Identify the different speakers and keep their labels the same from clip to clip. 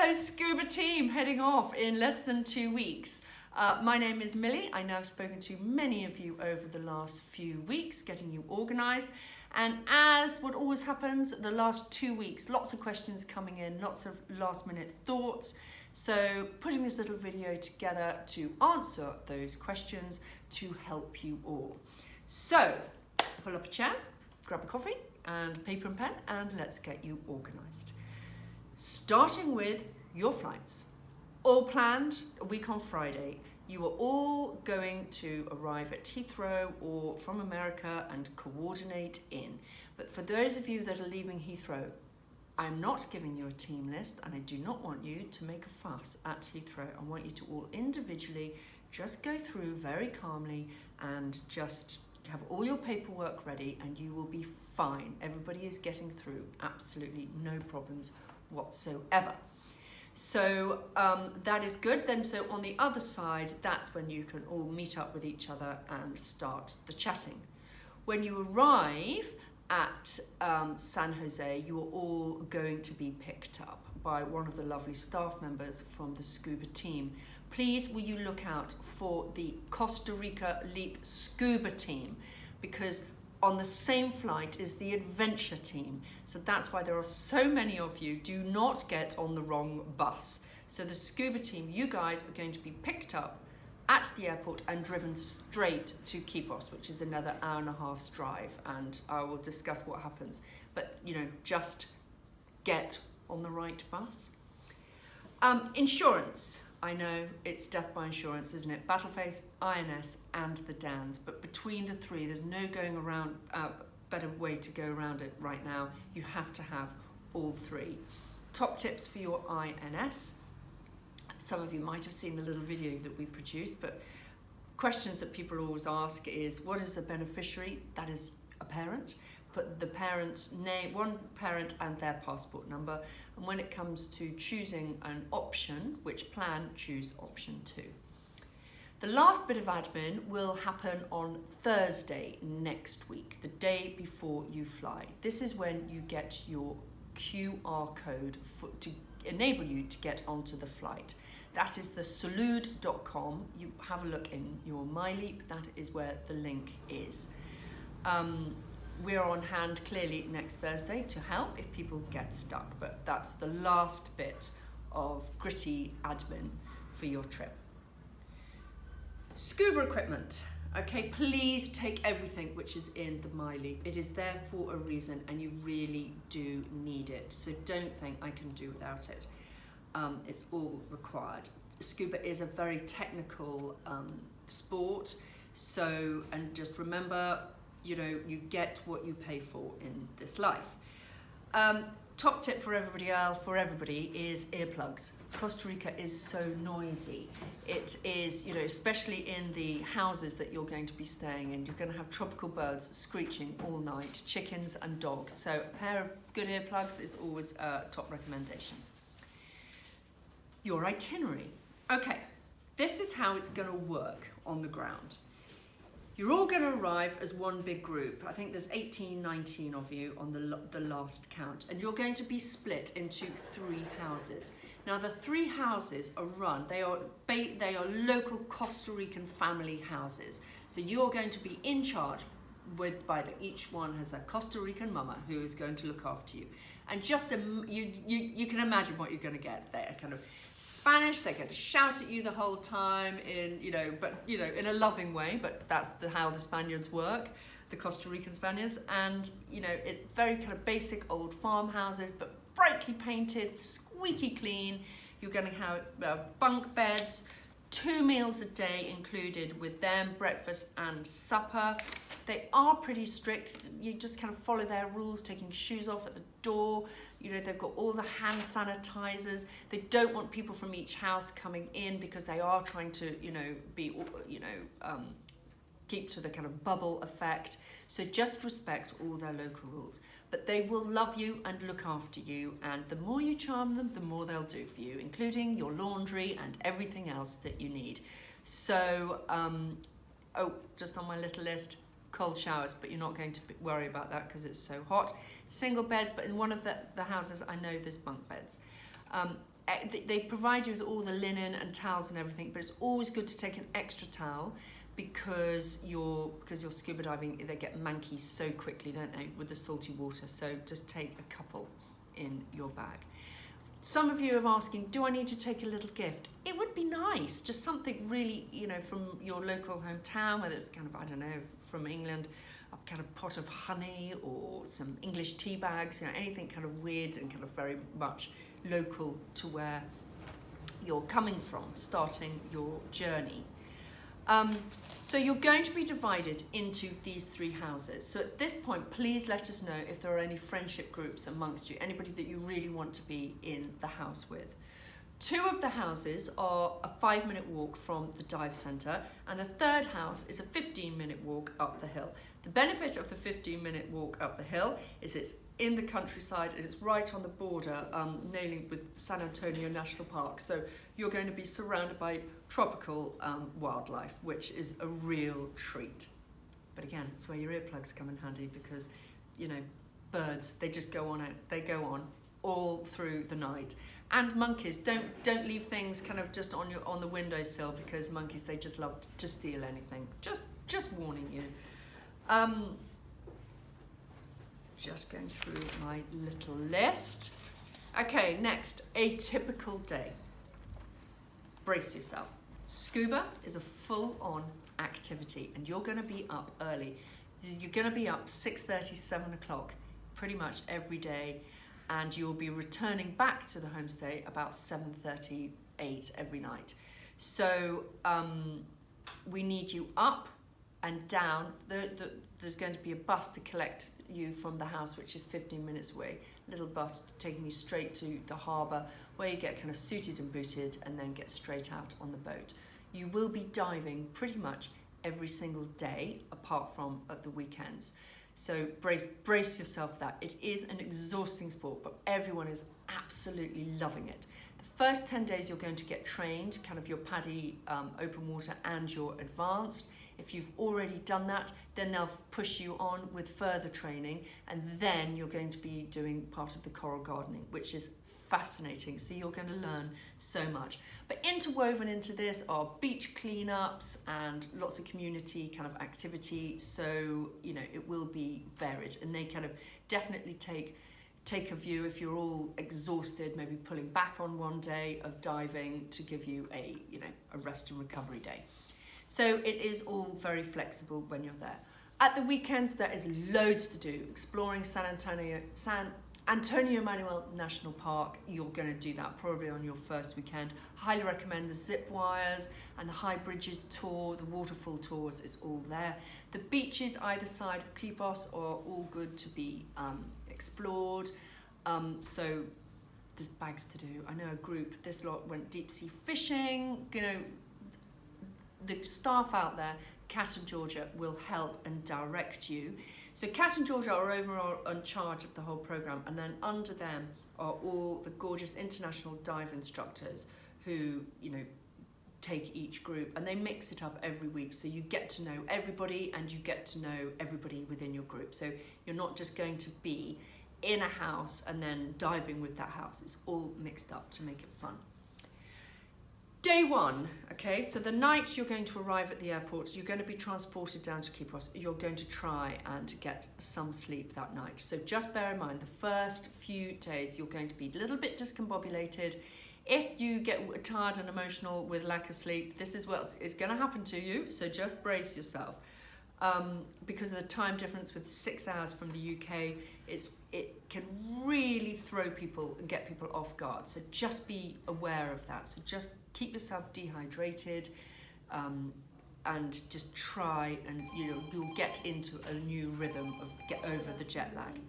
Speaker 1: Hello Scuba team, heading off in less than 2 weeks. My name is Millie. I know I've spoken to many of you over the last few weeks, getting you organised. And as what always happens, the last 2 weeks, lots of questions coming in, lots of last minute thoughts. So putting this little video together to answer those questions to help you all. So pull up a chair, grab a coffee and paper and pen, and let's get you organised. Starting with your flights. All planned a week on Friday. You are all going to arrive at Heathrow or from America and coordinate in. But for those of you that are leaving Heathrow, I'm not giving you a team list, and I do not want you to make a fuss at Heathrow. I want you to all individually just go through very calmly and just have all your paperwork ready, and you will be fine. Everybody is getting through, absolutely no problems whatsoever. So that is good. Then so on the other side, that's when you can all meet up with each other and start the chatting. When you arrive at San Jose, you are all going to be picked up by one of the lovely staff members from the Scuba team. Please will you look out for the Costa Rica Leap Scuba team, because on the same flight is the adventure team. So that's why there are so many of you. Do not get on the wrong bus. So the Scuba team, you guys are going to be picked up at the airport and driven straight to Quibos, which is another hour-and-a-half's drive, and I will discuss what happens. But you know, just get on the right bus. Insurance. I know it's death by insurance, isn't it? Battleface, INS and the DANs, but between the three there's no going around, better way to go around it right now. You have to have all three. Top tips for your INS. Some of you might have seen the little video that we produced, but questions that people always ask is, what is the beneficiary? That is a parent. Put the parent's name, one parent and their passport number. And when it comes to choosing an option, which plan, choose option 2. The last bit of admin will happen on Thursday next week, the day before you fly. This is when you get your QR code to enable you to get onto the flight. That is the salud.com. You have a look in your MyLeap, that is where the link is. We're on hand clearly next Thursday to help if people get stuck, but that's the last bit of gritty admin for your trip. Scuba equipment. Okay, please take everything which is in the MyLeap. It is there for a reason and you really do need it. So don't think I can do without it. It's all required. Scuba is a very technical sport. So, and just remember, you know, you get what you pay for in this life. Top tip for everybody is earplugs. Costa Rica is so noisy. It is, you know, especially in the houses that you're going to be staying in, you're going to have tropical birds screeching all night, chickens and dogs. So a pair of good earplugs is always a top recommendation. Your itinerary. Okay, this is how it's going to work on the ground. You're all going to arrive as one big group. I think there's 18, 19 of you on the last count. And you're going to be split into 3 houses. Now the 3 houses are run, they are local Costa Rican family houses. So you're going to be in charge each one has a Costa Rican mama who is going to look after you. And just you can imagine what you're going to get there. Kind of Spanish, they're going to shout at you the whole time in a loving way, but that's how the Spaniards work, the Costa Rican Spaniards. And it's very kind of basic old farmhouses, but brightly painted, squeaky clean. You're going to have bunk beds, 2 meals a day included with them, breakfast and supper. They are pretty strict. You just kind of follow their rules, taking shoes off at the door. They've got all the hand sanitizers. They don't want people from each house coming in because they are trying to, keep to the kind of bubble effect. So just respect all their local rules. But they will love you and look after you. And the more you charm them, the more they'll do for you, including your laundry and everything else that you need. So, just on my little list, cold showers, but you're not going to worry about that because it's so hot. Single beds, but in one of the houses I know there's bunk beds. they provide you with all the linen and towels and everything, but it's always good to take an extra towel because you're scuba diving, they get manky so quickly, don't they, with the salty water. So just take a couple in your bag. Some of you are asking, do I need to take a little gift? It would be nice, just something really, from your local hometown, whether it's kind of, I don't know, from England, a kind of pot of honey or some English tea bags, anything kind of weird and kind of very much local to where you're coming from, starting your journey. So you're going to be divided into these 3 houses. So at this point, please let us know if there are any friendship groups amongst you, anybody that you really want to be in the house with. 2 of the houses are a 5-minute walk from the dive centre, and the 3rd house is a 15-minute walk up the hill. The benefit of the 15-minute walk up the hill is it's in the countryside and it's right on the border, nailing with San Antonio National Park. So you're going to be surrounded by tropical wildlife, which is a real treat. But again, it's where your earplugs come in handy because, birds, they just go on all through the night. And monkeys, don't leave things kind of just on the windowsill, because monkeys, they just love to steal anything. Just warning you. Just going through my little list. Okay, next, a typical day. Brace yourself. Scuba is a full-on activity, and you're going to be up early. You're going to be up 6:30, 7 o'clock, pretty much every day, and you'll be returning back to the homestay about 7:30, 8 every night. So we need you up and down. There's going to be a bus to collect you from the house, which is 15 minutes away. Little bus taking you straight to the harbour, where you get kind of suited and booted and then get straight out on the boat. You will be diving pretty much every single day, apart from at the weekends. So brace yourself for that. It is an exhausting sport, but everyone is absolutely loving it. The first 10 days you're going to get trained, kind of your PADI, open water, and your advanced. If you've already done that, then they'll push you on with further training, and then you're going to be doing part of the coral gardening, which is fascinating. So you're going to learn so much. But interwoven into this are beach cleanups and lots of community kind of activity. So, it will be varied, and they kind of definitely take a view if you're all exhausted, maybe pulling back on one day of diving to give you a rest and recovery day. So it is all very flexible when you're there. At the weekends, there is loads to do. Exploring San Antonio Manuel National Park, you're going to do that probably on your first weekend. Highly recommend the zip wires and the high bridges tour, the waterfall tours, it's all there. The beaches either side of Kipos are all good to be explored. So there's bags to do. I know a group, this lot went deep sea fishing, the staff out there, Kat and Georgia, will help and direct you. So Kat and Georgia are overall in charge of the whole programme, and then under them are all the gorgeous international dive instructors who, take each group, and they mix it up every week, so you get to know everybody and you get to know everybody within your group. So you're not just going to be in a house and then diving with that house. It's all mixed up to make it fun. Day 1, okay, so the night you're going to arrive at the airport, you're going to be transported down to Kipos. You're going to try and get some sleep that night. So just bear in mind, the first few days you're going to be a little bit discombobulated. If you get tired and emotional with lack of sleep, this is what is going to happen to you, so just brace yourself. Because of the time difference with 6 hours from the UK, it can really throw people and get people off guard. So just be aware of that. So just keep yourself dehydrated, and just try and you'll get into a new rhythm of get over the jet lag.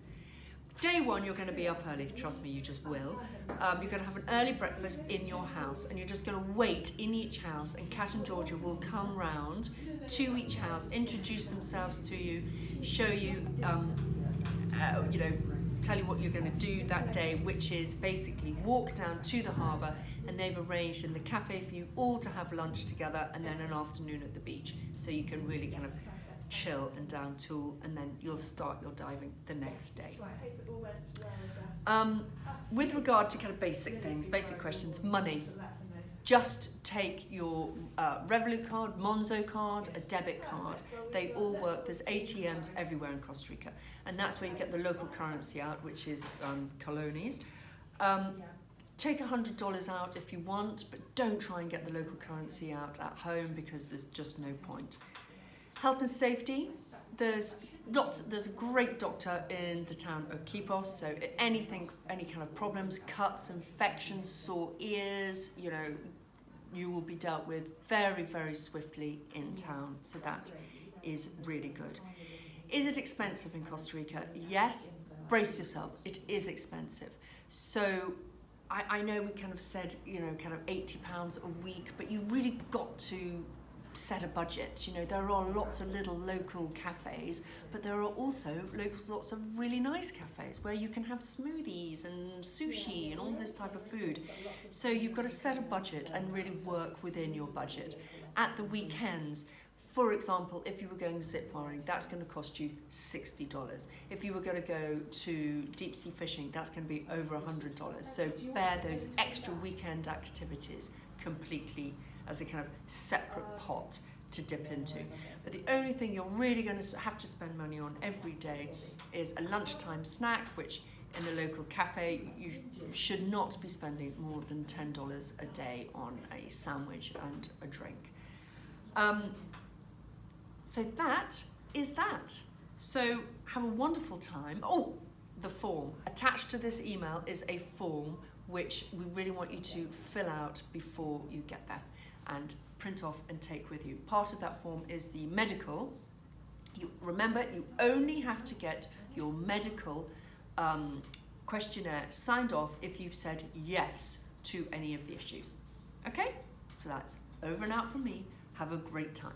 Speaker 1: Day 1, you're going to be up early. Trust me, you just will. You're going to have an early breakfast in your house, and you're just going to wait in each house, and Kat and Georgia will come round to each house, introduce themselves to you, show you, tell you what you're going to do that day, which is basically walk down to the harbour, and they've arranged in the cafe for you all to have lunch together, and then an afternoon at the beach, so you can really kind of chill and down tool, and then you'll start your diving the next day. With regard to kind of basic things, basic questions, money. Just take your Revolut card, Monzo card, a debit card. They all work. There's ATMs everywhere in Costa Rica. And that's where you get the local currency out, which is colones. Take $100 out if you want, but don't try and get the local currency out at home because there's just no point. Health and safety. There's a great doctor in the town of Quipos, so any kind of problems, cuts, infections, sore ears, you will be dealt with very, very swiftly in town, so that is really good. Is it expensive in Costa Rica? Yes, brace yourself, it is expensive. So I know we kind of said, kind of £80 a week, but you really got to set a budget. There are lots of little local cafes, but there are also lots of really nice cafes where you can have smoothies and sushi and all this type of food. So you've got to set a budget and really work within your budget. At the weekends, for example, if you were going zip wiring, that's going to cost you $60. If you were going to go to deep sea fishing, that's going to be over $100. So bear those extra weekend activities completely as a kind of separate pot to dip into. But the only thing you're really going to have to spend money on every day is a lunchtime snack, which in the local cafe you should not be spending more than $10 a day on a sandwich and a drink. So that is that. So have a wonderful time. Oh, the form. Attached to this email is a form which we really want you to fill out before you get there and print off and take with you. Part of that form is the medical. Remember, you only have to get your medical questionnaire signed off if you've said yes to any of the issues. Okay? So that's over and out from me. Have a great time.